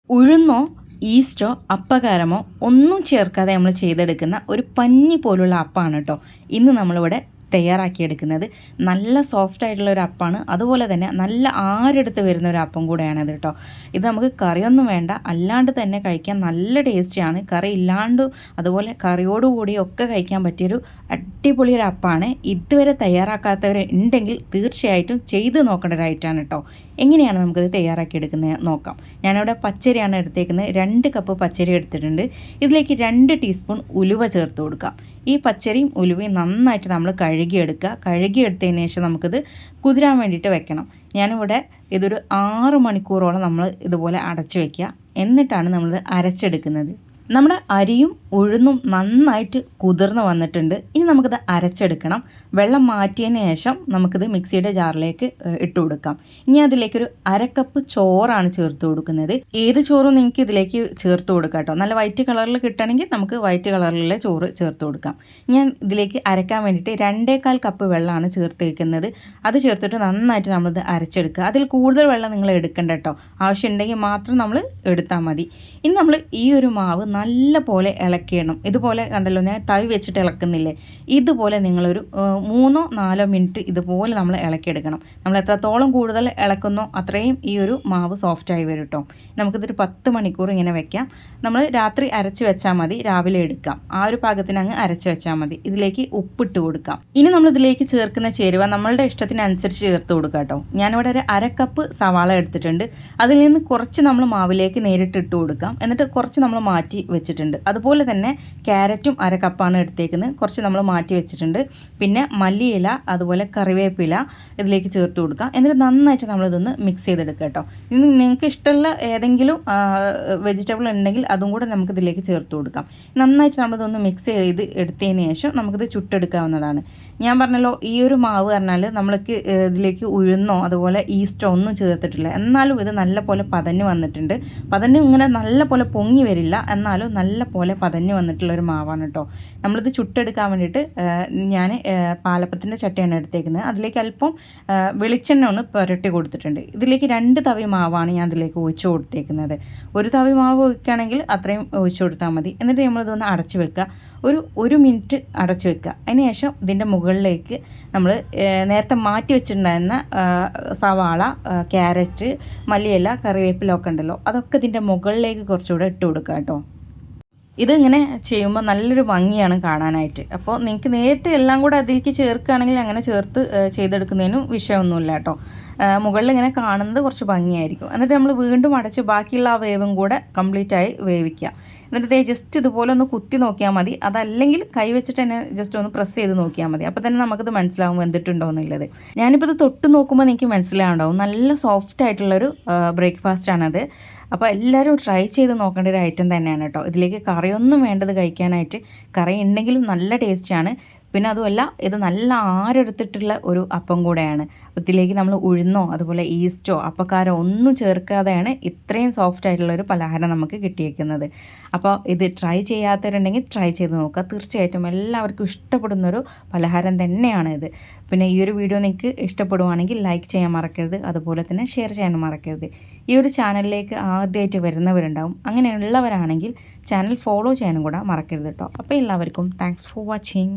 ഉഴുന്നോ ഈസ്റ്റോ അപ്പകാരമോ ഒന്നും ചേർക്കാതെ നമ്മൾ ചെയ്തെടുക്കുന്ന ഒരു പഞ്ഞി പോലുള്ള അപ്പമാണ് കേട്ടോ ഇന്ന് നമ്മളിവിടെ തയ്യാറാക്കിയെടുക്കുന്നത്. നല്ല സോഫ്റ്റ് ആയിട്ടുള്ള ഒരു അപ്പമാണ്, അതുപോലെ തന്നെ നല്ല ആരെടുത്ത് വരുന്ന ഒരു അപ്പം കൂടെയാണിത് കേട്ടോ. ഇത് നമുക്ക് കറിയൊന്നും വേണ്ട, അല്ലാണ്ട് തന്നെ കഴിക്കാൻ നല്ല ടേസ്റ്റിയാണ്. കറി ഇല്ലാണ്ടും അതുപോലെ കറിയോടുകൂടി ഒക്കെ കഴിക്കാൻ പറ്റിയൊരു അടിപൊളി ഒരു അപ്പമാണ്. ഇതുവരെ തയ്യാറാക്കാത്തവർ ഉണ്ടെങ്കിൽ തീർച്ചയായിട്ടും ചെയ്ത് നോക്കേണ്ട ഒരു ഐറ്റമാണ് കേട്ടോ. എങ്ങനെയാണ് നമുക്കിത് തയ്യാറാക്കിയെടുക്കുന്നത് നോക്കാം. ഞാനിവിടെ പച്ചരിയാണ് എടുത്തേക്കുന്നത്. 2 കപ്പ് പച്ചരി എടുത്തിട്ടുണ്ട്. ഇതിലേക്ക് 2 ടീസ്പൂൺ ഉലുവ ചേർത്ത് കൊടുക്കാം. ഈ പച്ചരിയും ഉലുവയും നന്നായിട്ട് നമ്മൾ കഴുകിയെടുത്തതിന് ശേഷം നമുക്കിത് കുതിരാൻ വേണ്ടിയിട്ട് വെക്കണം. ഞാനിവിടെ ഇതൊരു 6 മണിക്കൂറോളം നമ്മൾ ഇതുപോലെ അടച്ചു വയ്ക്കുക. എന്നിട്ടാണ് നമ്മളിത് അരച്ചെടുക്കുന്നത്. നമ്മുടെ അരിയും ഉഴുന്നും നന്നായിട്ട് കുതിർന്ന് വന്നിട്ടുണ്ട്. ഇനി നമുക്കിത് അരച്ചെടുക്കണം. വെള്ളം മാറ്റിയതിന് ശേഷം നമുക്കിത് മിക്സിയുടെ ജാറിലേക്ക് ഇട്ട് കൊടുക്കാം. ഇനി അതിലേക്കൊരു 1/2 കപ്പ് ചോറാണ് ചേർത്ത് കൊടുക്കുന്നത്. ഏത് ചോറും നിങ്ങൾക്ക് ഇതിലേക്ക് ചേർത്ത് കൊടുക്കാം കേട്ടോ. നല്ല വൈറ്റ് കളറിൽ കിട്ടണമെങ്കിൽ നമുക്ക് വൈറ്റ് കളറിലുള്ള ചോറ് ചേർത്ത് കൊടുക്കാം. ഞാൻ ഇതിലേക്ക് അരക്കാൻ വേണ്ടിയിട്ട് 2.25 കപ്പ് വെള്ളമാണ് ചേർത്ത് വയ്ക്കുന്നത്. അത് ചേർത്തിട്ട് നന്നായിട്ട് നമ്മളിത് അരച്ചെടുക്കുക. അതിൽ കൂടുതൽ വെള്ളം നിങ്ങൾ എടുക്കണ്ട കേട്ടോ. ആവശ്യമുണ്ടെങ്കിൽ മാത്രം നമ്മൾ എടുത്താൽ മതി. ഇനി നമ്മൾ ഈ ഒരു മാവ് നല്ല പോലെ ഇളക്കിയിടണം. ഇതുപോലെ കണ്ടല്ലോ, ഞാൻ തവി വെച്ചിട്ട് ഇളക്കുന്നില്ലേ, ഇതുപോലെ നിങ്ങളൊരു 3-4 മിനിറ്റ് ഇതുപോലെ നമ്മൾ ഇളക്കിയെടുക്കണം. നമ്മൾ എത്രത്തോളം കൂടുതൽ ഇളക്കുന്നോ അത്രയും ഈ ഒരു മാവ് സോഫ്റ്റായി വരും കേട്ടോ. നമുക്കിതൊരു 10 മണിക്കൂർ ഇങ്ങനെ വെക്കാം. നമ്മൾ രാത്രി അരച്ച് വെച്ചാൽ മതി, രാവിലെ എടുക്കാം. ആ ഒരു പാകത്തിന് അങ്ങ് അരച്ച് വെച്ചാൽ മതി. ഇതിലേക്ക് ഉപ്പിട്ട് കൊടുക്കാം. ഇനി നമ്മളിതിലേക്ക് ചേർക്കുന്ന ചേരുവ നമ്മളുടെ ഇഷ്ടത്തിനനുസരിച്ച് ചേർത്ത് കൊടുക്കാം കേട്ടോ. ഞാനിവിടെ ഒരു 1/2 കപ്പ് സവാള എടുത്തിട്ടുണ്ട്. അതിൽ നിന്ന് കുറച്ച് നമ്മൾ മാവിലേക്ക് നേരിട്ട് ഇട്ട് കൊടുക്കാം. എന്നിട്ട് കുറച്ച് നമ്മൾ മാറ്റി വെച്ചിട്ടുണ്ട്. അതുപോലെ തന്നെ ക്യാരറ്റും 1/2 കപ്പാണ് എടുത്തേക്കുന്നത്. കുറച്ച് നമ്മൾ മാറ്റി വെച്ചിട്ടുണ്ട്. പിന്നെ മല്ലിയില, അതുപോലെ കറിവേപ്പില ഇതിലേക്ക് ചേർത്ത് കൊടുക്കാം. എന്നിട്ട് നന്നായിട്ട് നമ്മളിതൊന്ന് മിക്സ് ചെയ്തെടുക്കുക കേട്ടോ. ഇനി നിങ്ങൾക്ക് ഇഷ്ടമുള്ള ഏതെങ്കിലും വെജിറ്റബിൾ ഉണ്ടെങ്കിൽ അതും കൂടെ നമുക്കിതിലേക്ക് ചേർത്ത് കൊടുക്കാം. നന്നായിട്ട് നമ്മളിതൊന്ന് മിക്സ് ചെയ്ത് എടുത്തതിന് ശേഷം നമുക്കിത് ചുട്ടെടുക്കാവുന്നതാണ്. ഞാൻ പറഞ്ഞല്ലോ, ഈ ഒരു മാവ് പറഞ്ഞാൽ നമ്മൾക്ക് ഇതിലേക്ക് ഉഴുന്നോ അതുപോലെ ഈസ്റ്റോ ഒന്നും ചേർത്തിട്ടില്ല. എന്നാലും ഇത് നല്ല പോലെ പതഞ്ഞ് വന്നിട്ടുണ്ട്. പതഞ്ഞ് ഇങ്ങനെ നല്ല പോലെ പൊങ്ങി വരില്ല, എന്നാലും നല്ല പോലെ പതഞ്ഞ് വന്നിട്ടുള്ളൊരു മാവാണ് കേട്ടോ. നമ്മളിത് ചുട്ടെടുക്കാൻ വേണ്ടിയിട്ട് ഞാൻ പാലപ്പത്തിൻ്റെ ചട്ടിയാണ് എടുത്തേക്കുന്നത്. അതിലേക്ക് അല്പം വെളിച്ചെണ്ണ ഒന്ന് പുരട്ടി കൊടുത്തിട്ടുണ്ട്. ഇതിലേക്ക് 2 തവി മാവാണ് ഞാൻ അതിലേക്ക് ഒഴിച്ച് കൊടുത്തേക്കുന്നത്. 1 തവി മാവ് ഒഴിക്കുകയാണെങ്കിൽ അത്രയും ഒഴിച്ച് കൊടുത്താൽ മതി. എന്നിട്ട് നമ്മളിതൊന്ന് അടച്ച് വെക്കുക. ഒരു മിനിറ്റ് അടച്ച് വെക്കുക. അതിനുശേഷം ഇതിൻ്റെ മുകളിലേക്ക് നമ്മൾ നേരത്തെ മാറ്റി വെച്ചിട്ടുണ്ടായിരുന്ന സവാള, ക്യാരറ്റ്, മല്ലിയില, കറിവേപ്പില ഒക്കെ ഉണ്ടല്ലോ, അതൊക്കെ ഇതിൻ്റെ മുകളിലേക്ക് കുറച്ചുകൂടെ ഇട്ട് കൊടുക്കുക കേട്ടോ. ഇതിങ്ങനെ ചെയ്യുമ്പോൾ നല്ലൊരു ഭംഗിയാണ് കാണാനായിട്ട്. അപ്പോൾ നിങ്ങൾക്ക് നേരിട്ട് എല്ലാം കൂടെ അതിലേക്ക് ചേർക്കുകയാണെങ്കിൽ അങ്ങനെ ചേർത്ത് ചെയ്തെടുക്കുന്നതിനും വിഷയമൊന്നുമില്ല കേട്ടോ. മുകളിൽ ഇങ്ങനെ കാണുന്നത് കുറച്ച് ഭംഗിയായിരിക്കും. എന്നിട്ട് നമ്മൾ വീണ്ടും അടച്ച് ബാക്കിയുള്ള ആ വേവും കൂടെ കംപ്ലീറ്റായി വേവിക്കുക. എന്നിട്ട് ജസ്റ്റ് ഇതുപോലെ ഒന്ന് കുത്തി നോക്കിയാൽ മതി. അതല്ലെങ്കിൽ കൈ വെച്ചിട്ട് തന്നെ ജസ്റ്റ് ഒന്ന് പ്രസ് ചെയ്ത് നോക്കിയാൽ മതി. അപ്പോൾ തന്നെ നമുക്കിത് മനസ്സിലാവും വെന്തിട്ടുണ്ടോ എന്നുള്ളത്. ഞാനിപ്പോൾ ഇത് തൊട്ട് നോക്കുമ്പോൾ എനിക്ക് മനസ്സിലാവുണ്ടാവും. നല്ല സോഫ്റ്റ് ആയിട്ടുള്ളൊരു ബ്രേക്ക്ഫാസ്റ്റാണത്. അപ്പോൾ എല്ലാവരും ട്രൈ ചെയ്ത് നോക്കേണ്ട ഒരു ഐറ്റം തന്നെയാണ് കേട്ടോ. ഇതിലേക്ക് കറിയൊന്നും വേണ്ടത് കഴിക്കാനായിട്ട്. കറി ഉണ്ടെങ്കിലും നല്ല ടേസ്റ്റാണ്. പിന്നെ അതുമല്ല, ഇത് നല്ല ആരെടുത്തിട്ടുള്ള ഒരു അപ്പം കൂടെയാണ്. ഇതിലേക്ക് നമ്മൾ ഉഴുന്നോ അതുപോലെ ഈസ്റ്റോ അപ്പക്കാരോ ഒന്നും ചേർക്കാതെയാണ് ഇത്രയും സോഫ്റ്റ് ആയിട്ടുള്ളൊരു പലഹാരം നമുക്ക് കിട്ടിയേക്കുന്നത്. അപ്പോൾ ഇത് ട്രൈ ചെയ്യാത്തവരുണ്ടെങ്കിൽ ട്രൈ ചെയ്ത് നോക്കുക. തീർച്ചയായിട്ടും എല്ലാവർക്കും ഇഷ്ടപ്പെടുന്നൊരു പലഹാരം തന്നെയാണ് ഇത്. പിന്നെ ഈ ഒരു വീഡിയോ നിങ്ങൾക്ക് ഇഷ്ടപ്പെടുവാണെങ്കിൽ ലൈക്ക് ചെയ്യാൻ മറക്കരുത്, അതുപോലെ തന്നെ ഷെയർ ചെയ്യാനും മറക്കരുത്. ഈ ഒരു ചാനലിലേക്ക് ആദ്യമായിട്ട് വരുന്നവരുണ്ടാവും. അങ്ങനെയുള്ളവരാണെങ്കിൽ ചാനൽ ഫോളോ ചെയ്യാനും കൂടെ മറക്കരുത് കേട്ടോ. അപ്പോൾ എല്ലാവർക്കും താങ്ക്സ് ഫോർ വാച്ചിങ്.